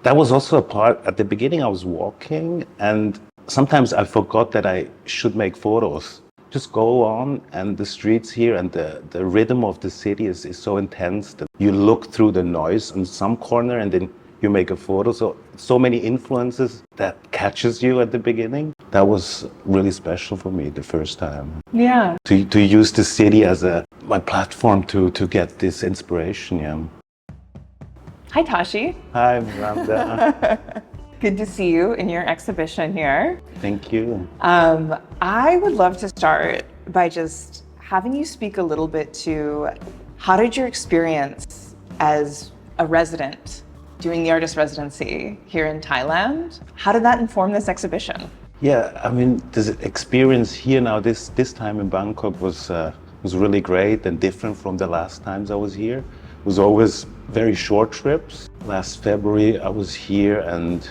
That was also a part, at the beginning I was walking and sometimes I forgot that I should make photos. Just go on, and the streets here and the rhythm of the city is so intense that you look through the noise in some corner and then you make a photo. So many influences that catches you at the beginning. That was really special for me the first time. Yeah. To use the city as my platform to get this inspiration, yeah. Hi, Tashi. Hi, Miranda. Good to see you in your exhibition here. Thank you. I would love to start by just having you speak a little bit to how did your experience as a resident doing the artist residency here in Thailand, how did that inform this exhibition? Yeah, I mean, this experience here now, this time in Bangkok was really great and different from the last times I was here. It was always very short trips. Last February I was here and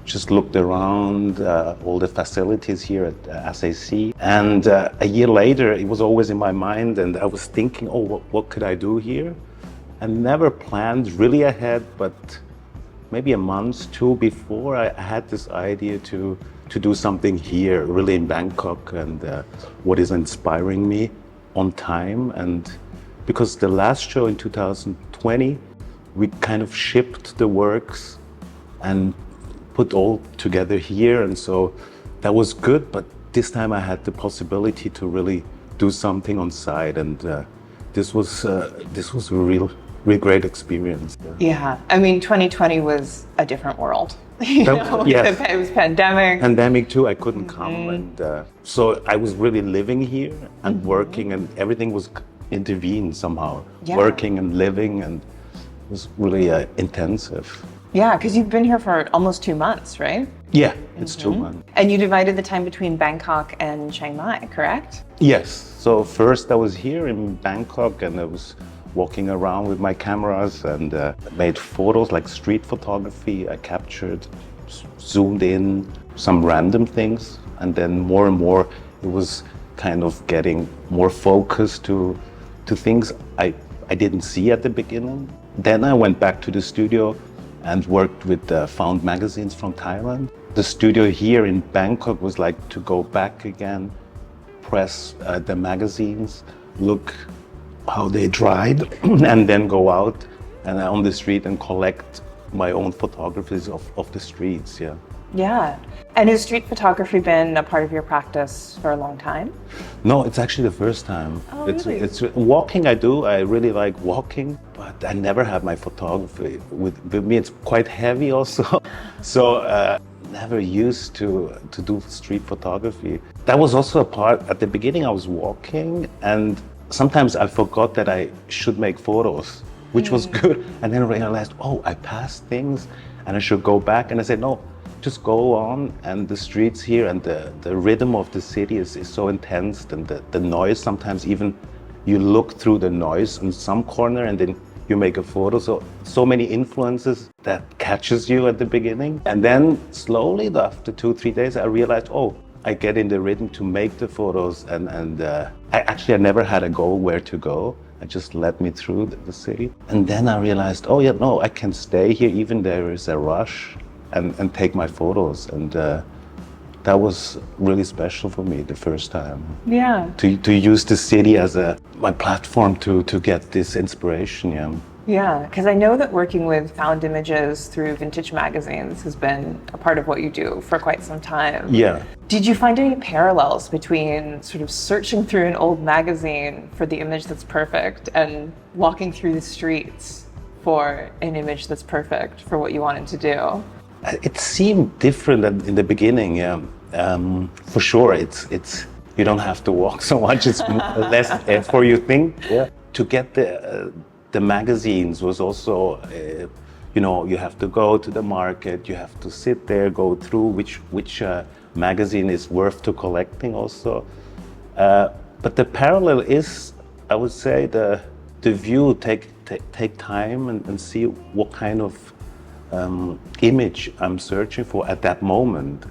just looked around all the facilities here at SAC. And a year later, it was always in my mind and I was thinking, oh, what could I do here? I never planned really ahead, but maybe a month, two before, I had this idea to do something here, really in Bangkok, and what is inspiring me on time. And because the last show in 2020, we kind of shipped the works and put all together here, and so that was good. But this time I had the possibility to really do something on site, and this was a real great experience. Yeah, I mean, 2020 was a different world. Yes. It was pandemic. Pandemic too, I couldn't come. And so I was really living here and working, and everything was intervened somehow. Yeah. Working and living, and it was really intensive. Yeah, because you've been here for almost 2 months, right? Yeah, it's 2 months. And you divided the time between Bangkok and Chiang Mai, correct? Yes, so first I was here in Bangkok and I was walking around with my cameras and made photos, like street photography. I captured, zoomed in some random things, and then more and more it was kind of getting more focused to things I didn't see at the beginning. Then I went back to the studio and worked with found magazines from Thailand. The studio here in Bangkok was like to go back again, press the magazines, look how they dried, and then go out and on the street and collect my own photographies of the streets, yeah. Yeah. And has street photography been a part of your practice for a long time? No, it's actually the first time. Oh, really? It's walking I do, I really like walking, but I never had my photography. With me it's quite heavy also, so never used to do street photography. That was also a part, at the beginning I was walking and sometimes I forgot that I should make photos, which was good. And then I realized, oh, I passed things and I should go back. And I said, no, just go on. And the streets here and the rhythm of the city is so intense, and the noise, sometimes even you look through the noise in some corner and then you make a photo. So many influences that catches you at the beginning. And then slowly, after 2-3 days, I realized, oh, I get in the rhythm to make the photos, and I never had a goal where to go. I just led me through the city. And then I realized, oh yeah, no, I can stay here even there is a rush and take my photos. And that was really special for me the first time. Yeah. To use the city as my platform to get this inspiration, yeah. Yeah, because I know that working with found images through vintage magazines has been a part of what you do for quite some time. Yeah. Did you find any parallels between sort of searching through an old magazine for the image that's perfect and walking through the streets for an image that's perfect for what you wanted to do? It seemed different in the beginning, yeah. For sure, it's you don't have to walk so much, it's less effort, you think. Yeah. To get the magazines was also, you have to go to the market, you have to sit there, go through which magazine is worth to collecting also. But the parallel is, I would say, the view, take time and see what kind of image I'm searching for at that moment.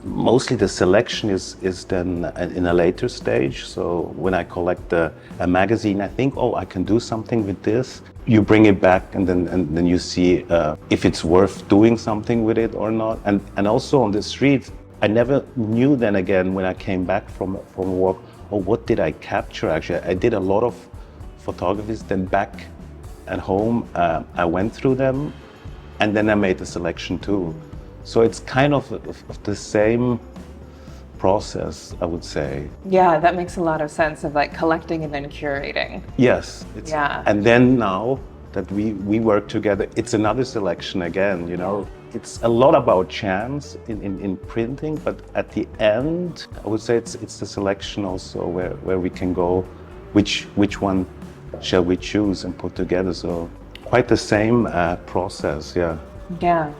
mostly the selection is then in a later stage. So when I collect a magazine, I think, oh, I can do something with this. You bring it back, and then you see if it's worth doing something with it or not. And also on the street, I never knew then again when I came back from a walk, oh, what did I capture actually? I did a lot of photographies. Then back at home, I went through them, and then I made a selection too. So it's kind of the same process, I would say. Yeah, that makes a lot of sense of like collecting and then curating. Yes. Yeah. And then now that we work together, it's another selection again, you know. It's a lot about chance in printing, but at the end, I would say it's the selection also where we can go, which one shall we choose and put together. So quite the same process, yeah. Yeah.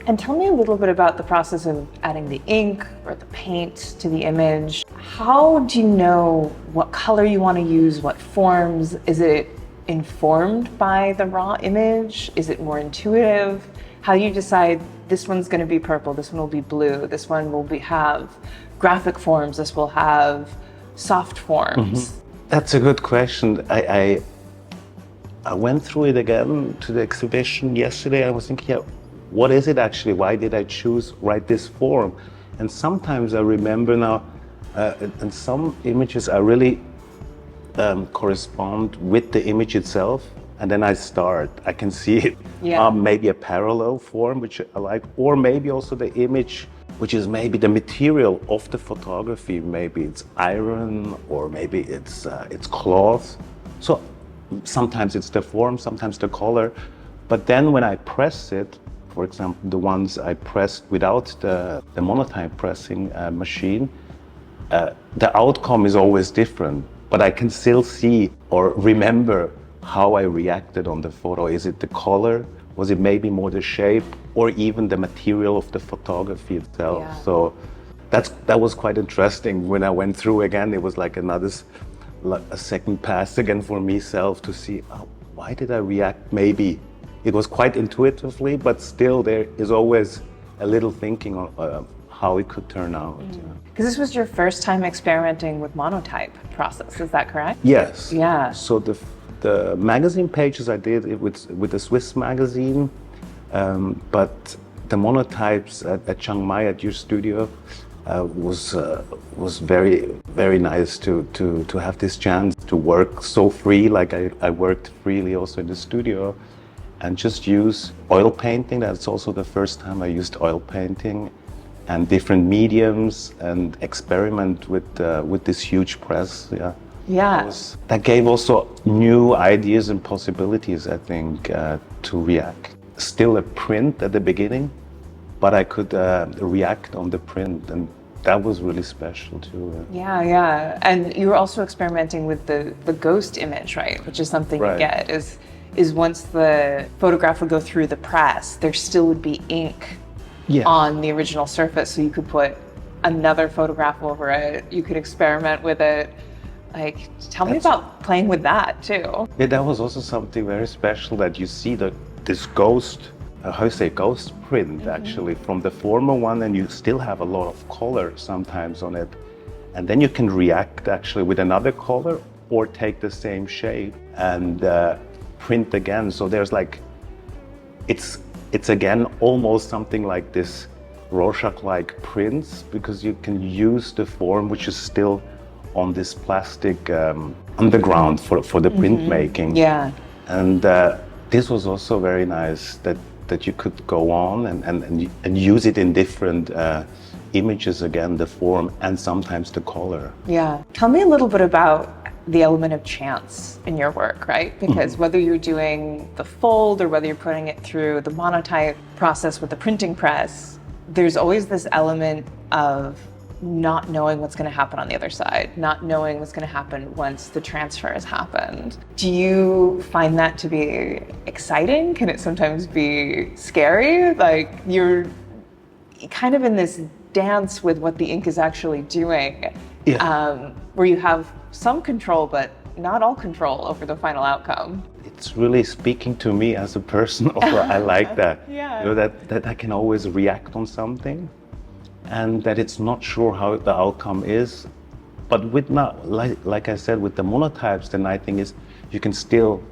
And tell me a little bit about the process of adding the ink or the paint to the image. How do you know what color you want to use, what forms? Is it informed by the raw image? Is it more intuitive? How do you decide this one's going to be purple, this one will be blue, this one will have graphic forms, this will have soft forms? Mm-hmm. That's a good question. I went through it again to the exhibition yesterday. I was thinking, yeah, what is it actually? Why did I choose this form? And sometimes I remember now, and some images I really correspond with the image itself, and then I can see it. Yeah. Maybe a parallel form, which I like, or maybe also the image, which is maybe the material of the photography. Maybe it's iron, or maybe it's cloth. So sometimes it's the form, sometimes the color. But then when I press it, for example, the ones I pressed without the monotype pressing machine, the outcome is always different, but I can still see or remember how I reacted on the photo. Is it the color? Was it maybe more the shape, or even the material of the photography itself? Yeah. So that was quite interesting. When I went through again, it was like a second pass again for myself to see, oh, why did I react? Maybe it was quite intuitively, but still there is always a little thinking on how it could turn out. Because this was your first time experimenting with monotype process, is that correct? Yes. Yeah. So the magazine pages I did it with a Swiss magazine, but the monotypes at Chiang Mai at your studio was very, very nice to have this chance to work so free. Like I worked freely also in the studio, and just use oil painting. That's also the first time I used oil painting and different mediums, and experiment with this huge press. Yeah. Yeah. That gave also new ideas and possibilities, I think, to react. Still a print at the beginning, but I could react on the print, and that was really special too. Yeah. And you were also experimenting with the ghost image, right? Which is something Right. you get is once the photograph would go through the press, there still would be ink on the original surface, so you could put another photograph over it. You could experiment with it. Like, tell me about playing with that too. Yeah, that was also something very special, that you see this ghost, ghost print actually from the former one, and you still have a lot of color sometimes on it. And then you can react actually with another color, or take the same shape and print again. So there's like, it's again almost something like this Rorschach-like prints, because you can use the form which is still on this plastic underground for the printmaking. Yeah. And this was also very nice that you could go on and use it in different images again, the form and sometimes the color. Yeah. Tell me a little bit about the element of chance in your work, right? Because whether you're doing the fold or whether you're putting it through the monotype process with the printing press, there's always this element of not knowing what's going to happen on the other side, not knowing what's going to happen once the transfer has happened. Do you find that to be exciting? Can it sometimes be scary? Like, you're kind of in this dance with what the ink is actually doing, where you have some control, but not all control over the final outcome. It's really speaking to me as a person. I like that. Yeah. You know, that I can always react on something, and that it's not sure how the outcome is. But with now, like I said, with the monotypes, the nice thing is you can still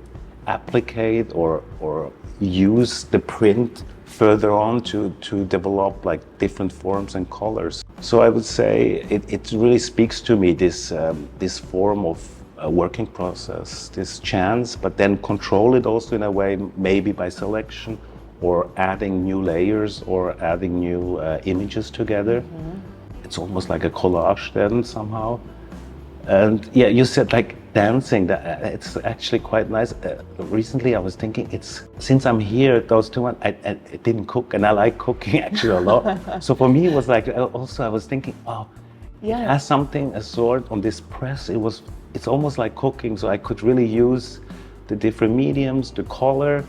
applicate or use the print further on to develop like different forms and colors. So I would say it really speaks to me, this form of working process, this chance, but then control it also in a way, maybe by selection or adding new layers or adding new images together. It's almost like a collage then somehow. And yeah, you said like dancing, that it's actually quite nice. Recently I was thinking, since I'm here, those 2 months, I didn't cook, and I like cooking actually a lot. So for me it was like, also I was thinking, oh, it has something, a sort on this press, it's almost like cooking, so I could really use the different mediums, the color,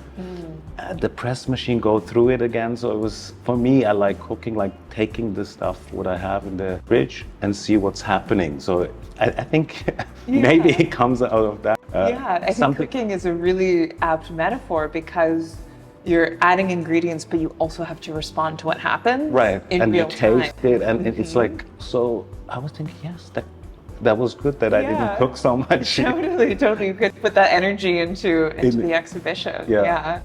the press machine, go through it again. So it was, for me, I like cooking, like taking the stuff, what I have in the fridge, and see what's happening. So I think maybe it comes out of that. I think cooking is a really apt metaphor, because you're adding ingredients, but you also have to respond to what happened in real time. And you taste it, and it's like, so I was thinking, yes, that was good that I didn't cook so much. Totally. You could put that energy into the exhibition.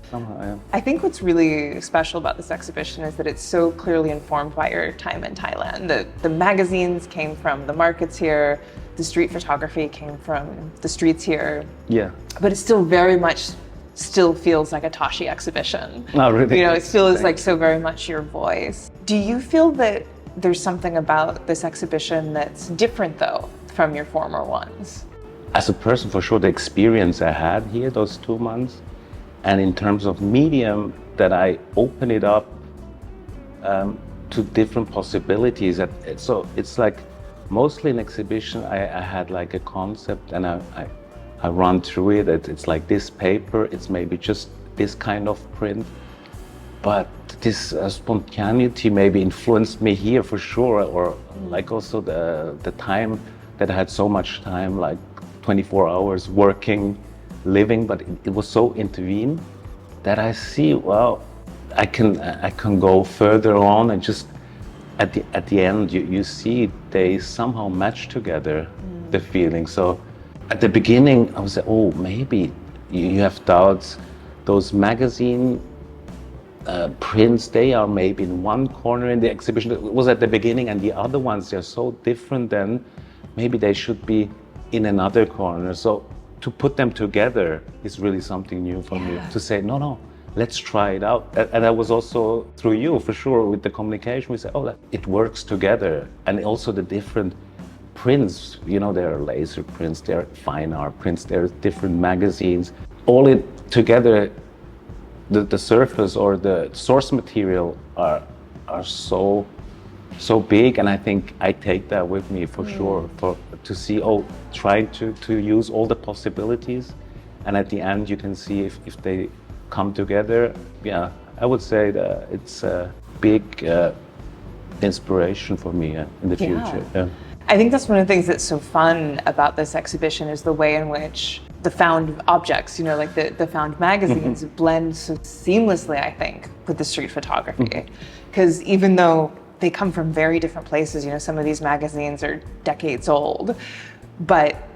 Somehow, I think what's really special about this exhibition is that it's so clearly informed by your time in Thailand. The magazines came from the markets here, the street photography came from the streets here. But it still very much feels like a Tashi exhibition. Oh, really? It still is like so very much your voice. Do you feel that there's something about this exhibition that's different though from your former ones? As a person, for sure, the experience I had here those 2 months, and in terms of medium, that I open it up to different possibilities. So it's like mostly an exhibition, I had like a concept, and I run through it. It's like this paper, it's maybe just this kind of print, but this spontaneity maybe influenced me here for sure, or like also the time that I had so much time, like 24 hours working, living, but it was so intervened that I see, well, I can go further on, and just at the end you see they somehow match together, the feeling. So at the beginning I was like, oh, maybe you have doubts, those magazine prints, they are maybe in one corner in the exhibition. It was at the beginning, and the other ones, they're so different, then maybe they should be in another corner. So to put them together is really something new for me, to say, no, let's try it out. And that was also through you, for sure, with the communication. We say, oh, it works together. And also the different prints, there are laser prints, there are fine art prints, there are different magazines. All it together, the surface or the source material are so big, and I think I take that with me for sure, to see, trying to use all the possibilities, and at the end you can see if they come together. I would say that it's a big inspiration for me in the future. I think that's one of the things that's so fun about this exhibition, is the way in which the found objects, like the found magazines, blend so seamlessly, I think, with the street photography. Because even though they come from very different places, some of these magazines are decades old,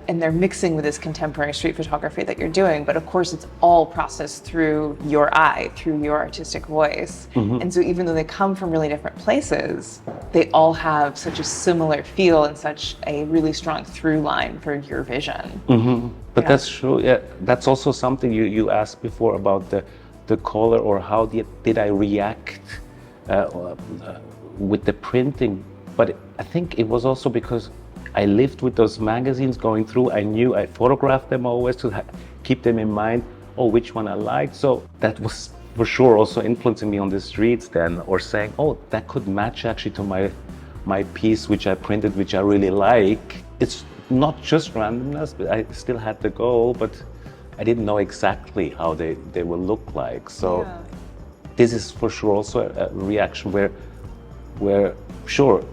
and they're mixing with this contemporary street photography that you're doing, but of course it's all processed through your eye, through your artistic voice. And so even though they come from really different places, they all have such a similar feel and such a really strong through line for your vision. But that's true. That's also something you asked before about the color, or how did I react with the printing. But I think it was also because I lived with those magazines going through. I knew I photographed them always to keep them in mind, which one I liked. So that was for sure also influencing me on the streets then, or saying, that could match actually to my piece which I printed, which I really like. It's not just randomness, but I still had the goal, but I didn't know exactly how they will look like. So this is for sure also a reaction where sure,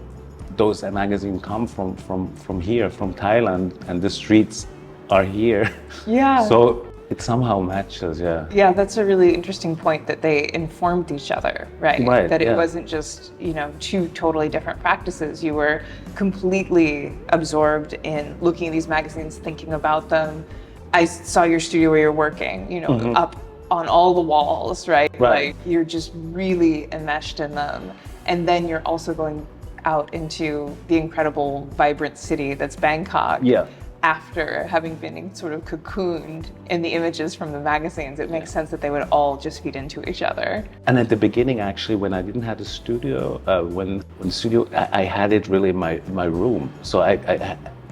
those magazines come from here, from Thailand, and the streets are here. So it somehow matches, yeah. Yeah, that's a really interesting point that they informed each other, right? Right, That it yeah. wasn't just, two totally different practices. You were completely absorbed in looking at these magazines, thinking about them. I saw your studio where you're working, up on all the walls, right? Right. Like you're just really enmeshed in them. And then you're also going out into the incredible, vibrant city that's Bangkok. Yeah. After having been sort of cocooned in the images from the magazines, it makes sense that they would all just feed into each other. And at the beginning, actually, when I didn't have a studio, when studio, I had it really in my room. So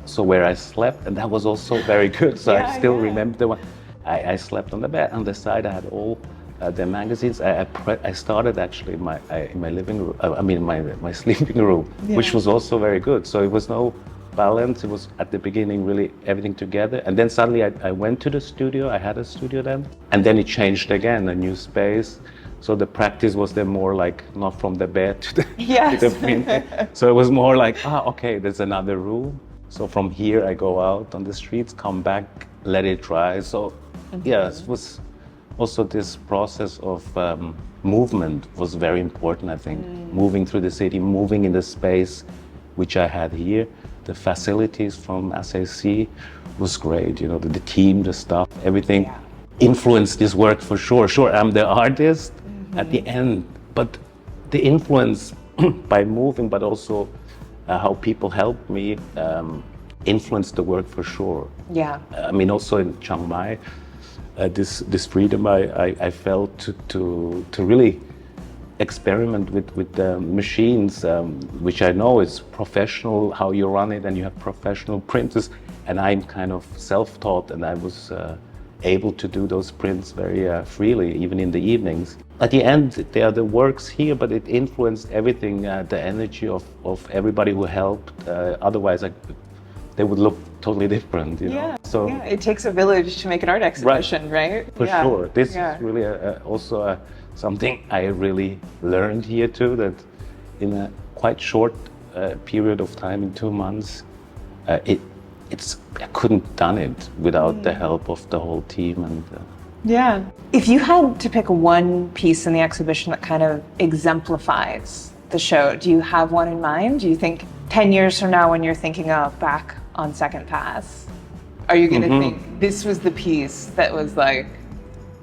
so where I slept, and that was also very good. So I still remember the one. I slept on the bed. On the side, I had all the magazines. I started actually in my living room. My sleeping room, which was also very good. So it was no balance. It was at the beginning really everything together, and then suddenly I went to the studio. I had a studio then, and then it changed again, a new space. So the practice was then more like not from the bed to the printing. So it was more like, okay, there's another room. So from here I go out on the streets, come back, let it dry. So it was also this process of movement was very important, I think. Moving through the city, moving in the space which I had here. The facilities from SAC was great, the team, the staff, everything influenced this work for sure. Sure, I'm the artist at the end, but the influence by moving, but also how people helped me influenced the work for sure. Yeah. Also in Chiang Mai, this freedom I felt to really experiment with the machines, which I know is professional, how you run it, and you have professional printers, and I'm kind of self-taught, and I was able to do those prints very freely, even in the evenings. At the end, they are the works here, but it influenced everything, the energy of everybody who helped. Otherwise, they would look totally different, So it takes a village to make an art exhibition, right? For sure. This is really also something I really learned here too, that in a quite short period of time, in 2 months, I couldn't done it without the help of the whole team. And if you had to pick one piece in the exhibition that kind of exemplifies the show, do you have one in mind? Do you think 10 years from now, when you're thinking of back on Second Pass, are you going to think this was the piece that was like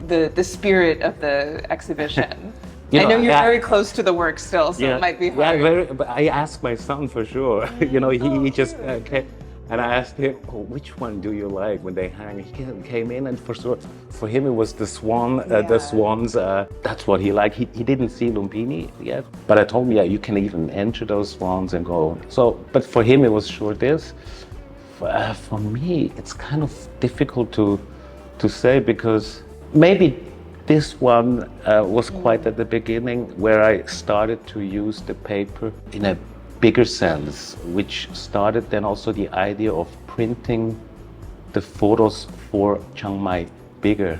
the spirit of the exhibition? I know you're very close to the work still, so it might be hard. But I asked my son for sure. He just came, and I asked him, which one do you like when they hang? He came in, and for him it was the swan, the swans. That's what he liked. He didn't see Lumpini yet, but I told him, you can even enter those swans and go. So, but for him it was sure this. For me, it's kind of difficult to say, because maybe this one was quite at the beginning, where I started to use the paper in a bigger sense, which started then also the idea of printing the photos for Chiang Mai bigger.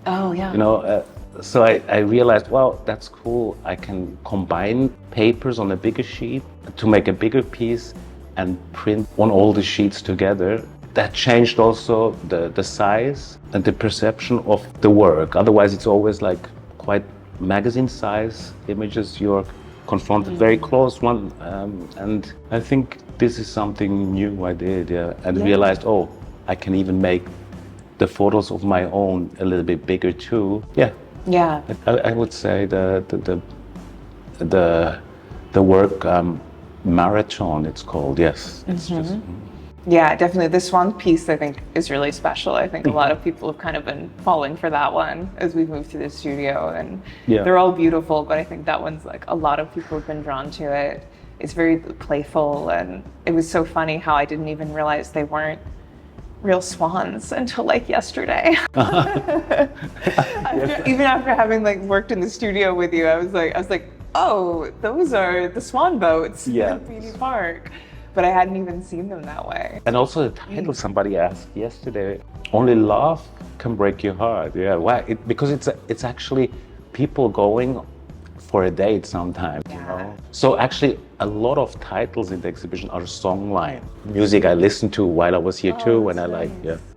Oh, yeah. So I realized, wow, that's cool. I can combine papers on a bigger sheet to make a bigger piece and print on all the sheets together. That changed also the size and the perception of the work. Otherwise, it's always like quite magazine size images. You're confronted very close one, and I think this is something new I did, and realized, I can even make the photos of my own a little bit bigger too. Yeah. I would say the work marathon, it's called. Yes. It's just. Yeah, definitely. The swan piece, I think, is really special. I think a lot of people have kind of been falling for that one as we've moved through the studio, and they're all beautiful, but I think that one's like a lot of people have been drawn to it. It's very playful, and it was so funny how I didn't even realize they weren't real swans until like yesterday. Even after having like worked in the studio with you, I was like, oh, those are the swan boats in Beatty Park. But I hadn't even seen them that way. And also the title, somebody asked yesterday, only love can break your heart. Yeah, why? Because it's actually people going for a date sometimes, you know. So actually, a lot of titles in the exhibition are songline music I listened to while I was here too, and I like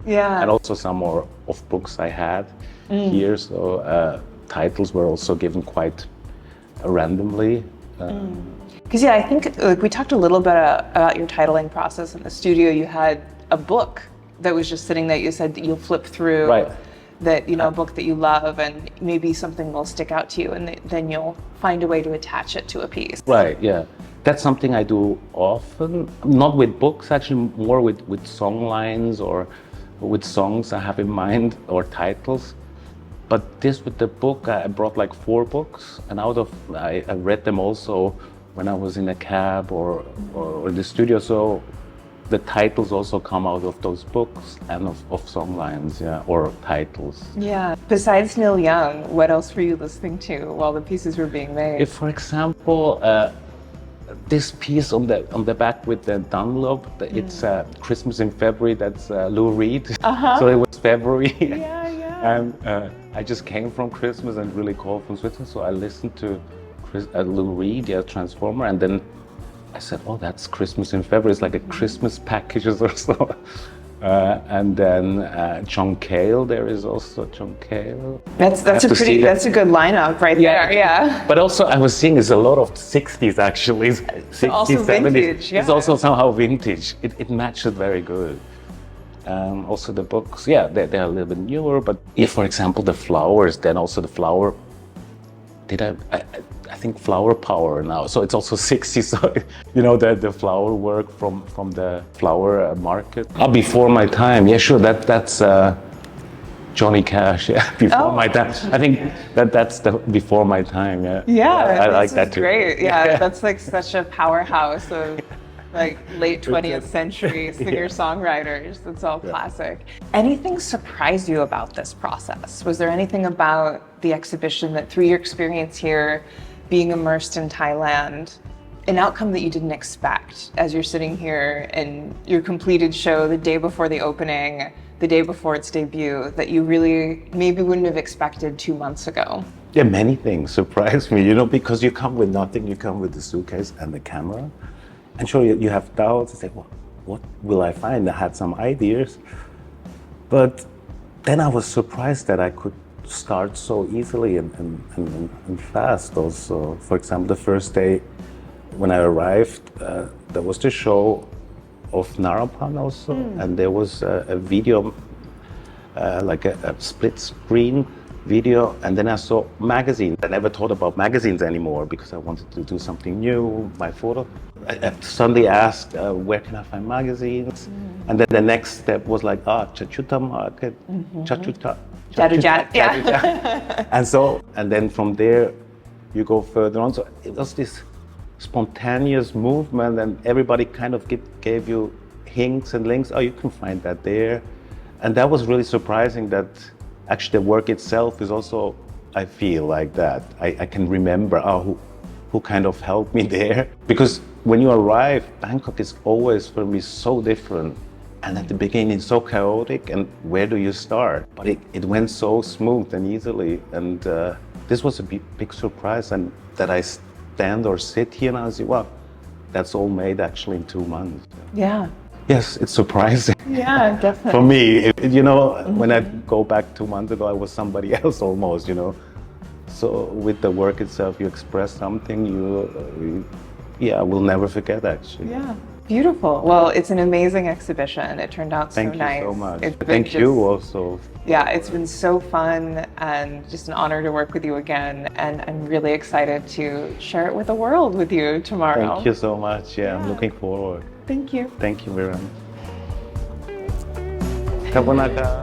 and also some more of books I had here. So titles were also given quite randomly. Because I think like we talked a little bit about your titling process in the studio. You had a book that was just sitting there. You said that you'll flip through. Right. That, you know, a book that you love and maybe something will stick out to you and then you'll find a way to attach it to a piece. Right, yeah. That's something I do often, not with books, actually more with song lines or with songs I have in mind or titles. But this with the book, I brought like 4 books and I read them also when I was in a cab or in the studio. So the titles also come out of those books and of song lines, or titles. Yeah. Besides Neil Young, what else were you listening to while the pieces were being made? If, for example, this piece on the back with the Dunlop, it's Christmas in February. That's Lou Reed. So it was February. And I just came from Christmas and really cold from Switzerland. So I listened to Lou Reed, Transformer, and then I said, oh, that's Christmas in February. It's like a Christmas packages or so. And then John Cale, there is also John Cale. That's a good lineup right there, yeah. But also I was seeing is a lot of 60s actually. 60s, also 70s. Vintage, It's also somehow vintage. It matched it very good. Also the books, they're a little bit newer, but if, for example, the flowers, then also the flower, I think Flower Power now, so it's also 60s, so you know the flower work from the flower market. Before my time, sure, that's Johnny Cash, before my time. I think that's the before my time, I like that too. Great, that's like such a powerhouse of like late 20th century singer-songwriters. That's all classic. Anything surprised you about this process? Was there anything about the exhibition that through your experience here, being immersed in Thailand, an outcome that you didn't expect as you're sitting here in your completed show the day before the opening, the day before its debut, that you really maybe wouldn't have expected 2 months ago? Yeah, many things surprised me, you know, because you come with nothing, you come with the suitcase and the camera. And sure, you have doubts, you say, well, what will I find? I had some ideas, but then I was surprised that I could start so easily and fast also. For example, the first day when I arrived, there was the show of Narapan also, and there was a video, like a split screen video, and then I saw magazines. I never thought about magazines anymore because I wanted to do something new, my photo. I suddenly asked, where can I find magazines? And then the next step was like, Chachuta Market, Chachuta. And then from there, you go further on. So it was this spontaneous movement, and everybody kind of gave you hints and links. Oh, you can find that there. And that was really surprising that actually the work itself is also, I feel like that. I can remember who kind of helped me there. Because when you arrive, Bangkok is always for me so different. And at the beginning, it's so chaotic, and where do you start? But it went so smooth and easily. And this was a big surprise, and that I stand or sit here and I say, wow, that's all made actually in 2 months. Yeah. Yes, it's surprising. Yeah, definitely. For me, you know, when I go back 2 months ago, I was somebody else almost, you know. So with the work itself, you express something, I will never forget actually. Yeah, beautiful. Well, it's an amazing exhibition. It turned out so nice. Thank you so much. Thank you also. Yeah, it's been so fun and just an honor to work with you again. And I'm really excited to share it with the world with you tomorrow. Thank you so much. Yeah, I'm looking forward. Thank you. Thank you, Miranda. Kabunaka.